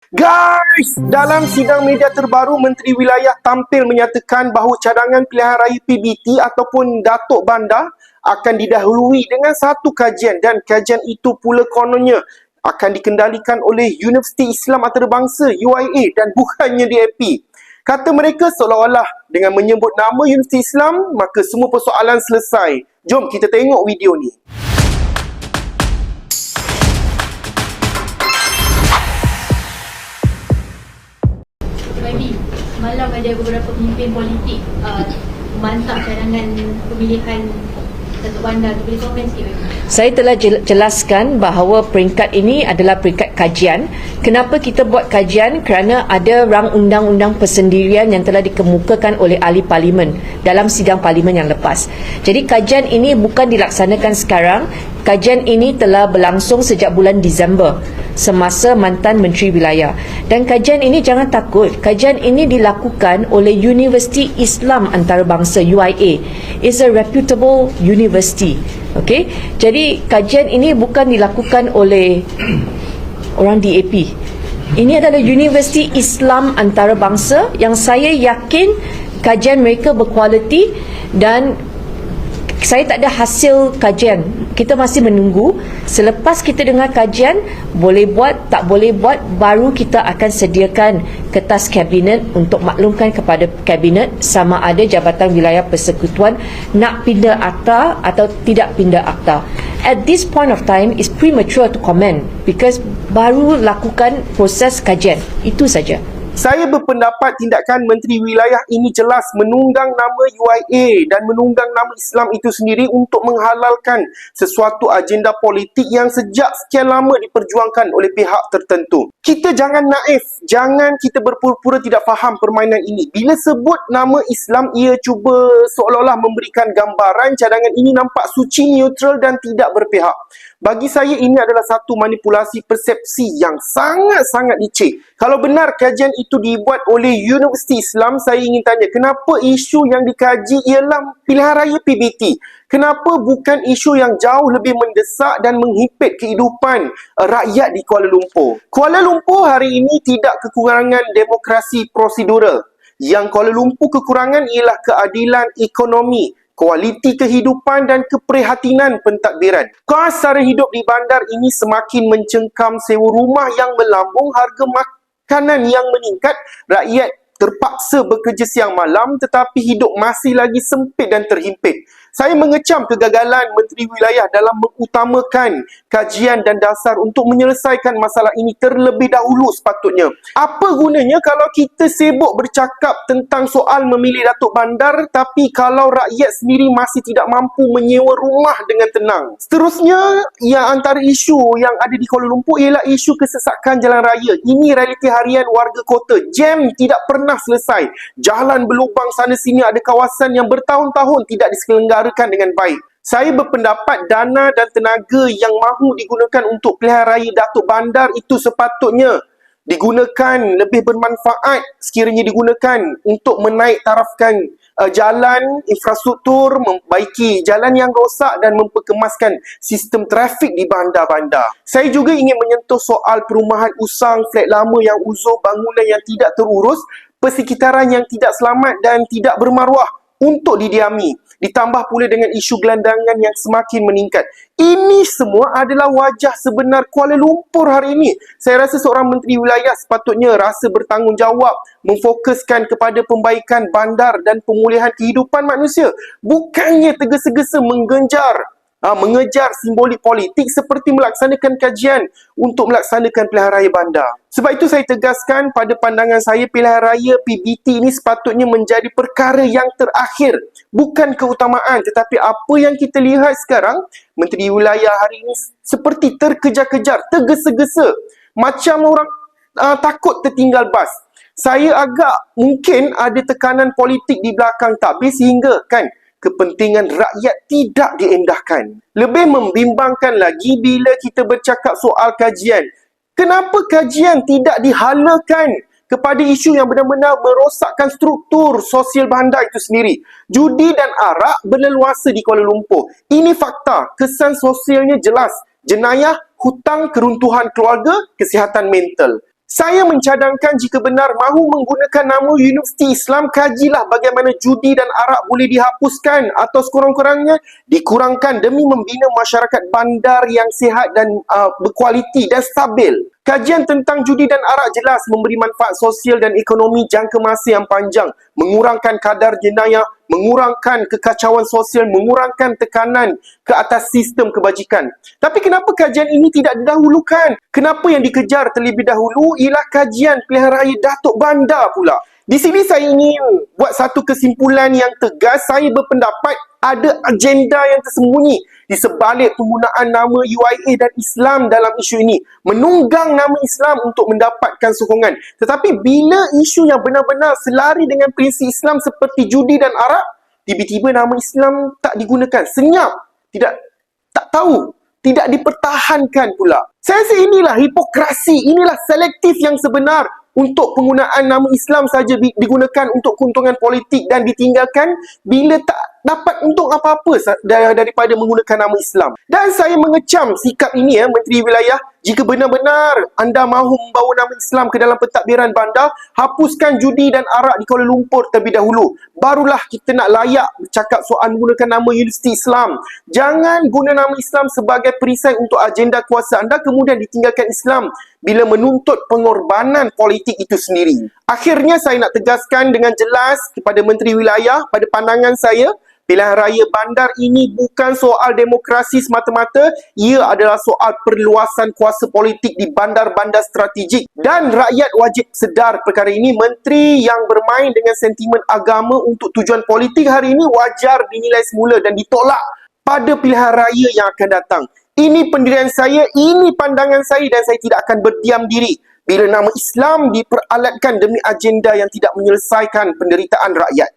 Guys, dalam sidang media terbaru, Menteri Wilayah tampil menyatakan bahawa cadangan pilihan raya PBT ataupun Datuk Bandar akan didahului dengan satu kajian, dan kajian itu pula kononnya akan dikendalikan oleh Universiti Islam Antarabangsa UIA dan bukannya DAP. Kata mereka seolah-olah dengan menyebut nama Universiti Islam, maka semua persoalan selesai. Jom kita tengok video ni. Malam ada beberapa pemimpin politik membantah cadangan pemilihan Datuk Bandar. Tu boleh komen sikit? Saya telah jelaskan bahawa peringkat ini adalah peringkat kajian. Kenapa kita buat kajian? Kerana ada rang undang-undang persendirian yang telah dikemukakan oleh ahli parlimen dalam sidang parlimen yang lepas. Jadi kajian ini bukan dilaksanakan sekarang. Kajian ini telah berlangsung sejak bulan Disember semasa mantan Menteri Wilayah. Dan kajian ini jangan takut, kajian ini dilakukan oleh Universiti Islam Antarabangsa UIA. It's a reputable university. Okay? Jadi kajian ini bukan dilakukan oleh orang DAP. Ini adalah Universiti Islam Antarabangsa yang saya yakin kajian mereka berkualiti, dan saya tak ada hasil kajian. Kita masih menunggu. Selepas kita dengar kajian, boleh buat, tak boleh buat, baru kita akan sediakan kertas kabinet untuk maklumkan kepada kabinet sama ada Jabatan Wilayah Persekutuan nak pindah akta atau tidak pindah akta. At this point of time, it's premature to comment because baru lakukan proses kajian. Itu saja. Saya berpendapat tindakan Menteri Wilayah ini jelas menunggang nama UIA dan menunggang nama Islam itu sendiri untuk menghalalkan sesuatu agenda politik yang sejak sekian lama diperjuangkan oleh pihak tertentu. Kita jangan naif, jangan kita berpura-pura tidak faham permainan ini. Bila sebut nama Islam, ia cuba seolah-olah memberikan gambaran cadangan ini nampak suci, neutral dan tidak berpihak. Bagi saya ini adalah satu manipulasi persepsi yang sangat-sangat licik. Kalau benar kajian itu dibuat oleh Universiti Islam, saya ingin tanya, kenapa isu yang dikaji ialah pilihan raya PBT? Kenapa bukan isu yang jauh lebih mendesak dan menghimpit kehidupan rakyat di Kuala Lumpur? Kuala Lumpur hari ini tidak kekurangan demokrasi prosedural. Yang Kuala Lumpur kekurangan ialah keadilan ekonomi, kualiti kehidupan dan keprihatinan pentadbiran. Kos sara hidup di bandar ini semakin mencengkam, sewa rumah yang melambung, harga makanan yang meningkat, rakyat terpaksa bekerja siang malam tetapi hidup masih lagi sempit dan terhimpit. Saya mengecam kegagalan Menteri Wilayah dalam mengutamakan kajian dan dasar untuk menyelesaikan masalah ini terlebih dahulu sepatutnya. Apa gunanya kalau kita sibuk bercakap tentang soal memilih Datuk Bandar tapi kalau rakyat sendiri masih tidak mampu menyewa rumah dengan tenang? Seterusnya, yang antara isu yang ada di Kuala Lumpur ialah isu kesesakan jalan raya. Ini realiti harian warga kota. Jam tidak pernah selesai. Jalan berlubang sana sini, ada kawasan yang bertahun-tahun tidak diselenggarakan dengan baik. Saya berpendapat dana dan tenaga yang mahu digunakan untuk pilihan raya Datuk Bandar itu sepatutnya digunakan lebih bermanfaat sekiranya digunakan untuk menaik tarafkan jalan, infrastruktur, memperbaiki jalan yang rosak dan memperkemaskan sistem trafik di bandar-bandar. Saya juga ingin menyentuh soal perumahan usang, flat lama yang uzur, bangunan yang tidak terurus, persekitaran yang tidak selamat dan tidak bermaruah untuk didiami. Ditambah pula dengan isu gelandangan yang semakin meningkat. Ini semua adalah wajah sebenar Kuala Lumpur hari ini. Saya rasa seorang Menteri Wilayah sepatutnya rasa bertanggungjawab, memfokuskan kepada pembaikan bandar dan pemulihan kehidupan manusia. Bukannya tergesa-gesa mengejar simbolik politik seperti melaksanakan kajian untuk melaksanakan pilihan raya bandar. Sebab itu saya tegaskan, pada pandangan saya pilihan raya PBT ini sepatutnya menjadi perkara yang terakhir, bukan keutamaan. Tetapi apa yang kita lihat sekarang, Menteri Wilayah hari ini seperti terkejar-kejar, tergesa-gesa, macam orang takut tertinggal bas. Saya agak mungkin ada tekanan politik di belakang tabir sehingga kepentingan rakyat tidak diendahkan. Lebih membimbangkan lagi bila kita bercakap soal kajian. Kenapa kajian tidak dihalakan kepada isu yang benar-benar merosakkan struktur sosial bandar itu sendiri? Judi dan arak berleluasa di Kuala Lumpur. Ini fakta, kesan sosialnya jelas. Jenayah, hutang, keruntuhan keluarga, kesihatan mental. Saya mencadangkan jika benar mahu menggunakan nama Universiti Islam, kajilah bagaimana judi dan arak boleh dihapuskan atau sekurang-kurangnya dikurangkan demi membina masyarakat bandar yang sihat dan berkualiti dan stabil. Kajian tentang judi dan arak jelas memberi manfaat sosial dan ekonomi jangka masa yang panjang, mengurangkan kadar jenayah, mengurangkan kekacauan sosial, mengurangkan tekanan ke atas sistem kebajikan. Tapi kenapa kajian ini tidak didahulukan? Kenapa yang dikejar terlebih dahulu ialah kajian pilihan raya Datuk Bandar pula? Di sini saya ingin buat satu kesimpulan yang tegas. Saya berpendapat ada agenda yang tersembunyi di sebalik penggunaan nama UIA dan Islam dalam isu ini. Menunggang nama Islam untuk mendapatkan sokongan. Tetapi bila isu yang benar-benar selari dengan prinsip Islam seperti judi dan arak, tiba-tiba nama Islam tak digunakan. Senyap. Tak tahu. Tidak dipertahankan pula. Saya rasa inilah hipokrasi. Inilah selektif yang sebenar. Untuk penggunaan nama Islam saja digunakan untuk keuntungan politik dan ditinggalkan bila tak dapat untung apa-apa daripada menggunakan nama Islam. Dan saya mengecam sikap ini, Menteri Wilayah. Jika benar-benar anda mahu membawa nama Islam ke dalam pentadbiran bandar, hapuskan judi dan arak di Kuala Lumpur terlebih dahulu. Barulah kita nak layak bercakap soal menggunakan nama Universiti Islam. Jangan guna nama Islam sebagai perisai untuk agenda kuasa anda, kemudian ditinggalkan Islam bila menuntut pengorbanan politik itu sendiri. Akhirnya saya nak tegaskan dengan jelas kepada Menteri Wilayah, pada pandangan saya, pilihan raya bandar ini bukan soal demokrasi semata-mata, ia adalah soal perluasan kuasa politik di bandar-bandar strategik. Dan rakyat wajib sedar perkara ini. Menteri yang bermain dengan sentimen agama untuk tujuan politik hari ini wajar dinilai semula dan ditolak pada pilihan raya yang akan datang. Ini pendirian saya, ini pandangan saya dan saya tidak akan berdiam diri bila nama Islam diperalatkan demi agenda yang tidak menyelesaikan penderitaan rakyat.